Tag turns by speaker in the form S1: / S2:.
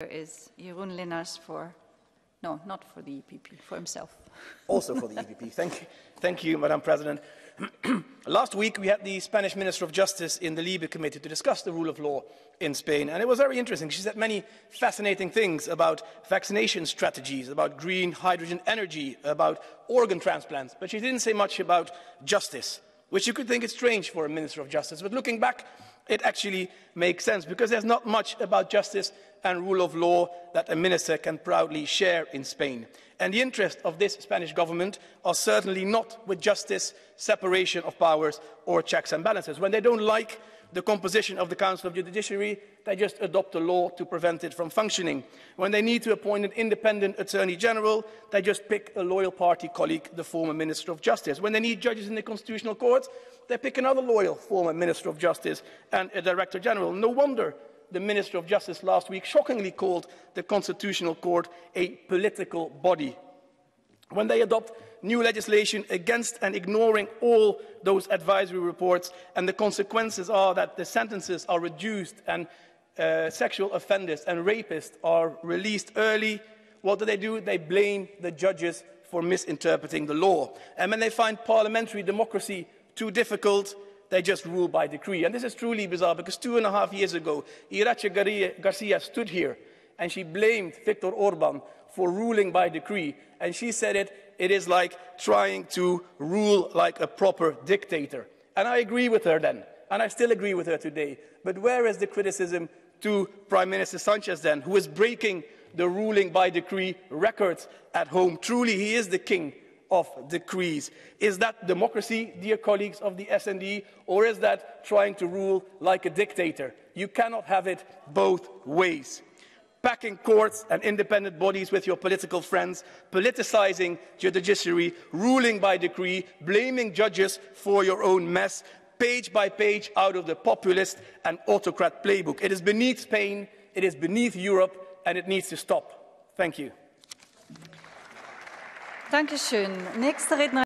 S1: Is Jeroen Lenaers for, no, not for the EPP, for himself.
S2: Also for the EPP. Thank you, Madam President. Last week we had the Spanish Minister of Justice in the Libe Committee to discuss the rule of law in Spain, and it was very interesting. She said many fascinating things about vaccination strategies, about green hydrogen energy, about organ transplants, but she didn't say much about justice, which you could think is strange for a Minister of Justice. But looking back, it actually makes sense, because there's not much about justice and rule of law that a minister can proudly share in Spain. And the interests of this Spanish government are certainly not with justice, separation of powers or checks and balances. When they don't like the composition of the Council of the Judiciary, they just adopt a law to prevent it from functioning. When they need to appoint an independent Attorney General, they just pick a loyal party colleague, the former Minister of Justice. When they need judges in the Constitutional Court, they pick another loyal former Minister of Justice and a Director General. No wonder the Minister of Justice last week shockingly called the Constitutional Court a political body. When they adopt new legislation against and ignoring all those advisory reports, and the consequences are that the sentences are reduced and sexual offenders and rapists are released early, what do? They blame the judges for misinterpreting the law. And when they find parliamentary democracy too difficult, they just rule by decree. And this is truly bizarre, because 2.5 years ago, Iratxe Garcia stood here and she blamed Viktor Orban for ruling by decree. And she said it is like trying to rule like a proper dictator. And I agree with her then, and I still agree with her today. But where is the criticism to Prime Minister Sanchez then, who is breaking the ruling by decree records at home? Truly, he is the king of decrees. Is that democracy, dear colleagues of the SD, or is that trying to rule like a dictator? You cannot have it both ways. Packing courts and independent bodies with your political friends, politicizing the judiciary, ruling by decree, blaming judges for your own mess, page by page out of the populist and autocrat playbook. It is beneath Spain, it is beneath Europe, and it needs to stop. Thank you.
S1: Dankeschön. Nächster Redner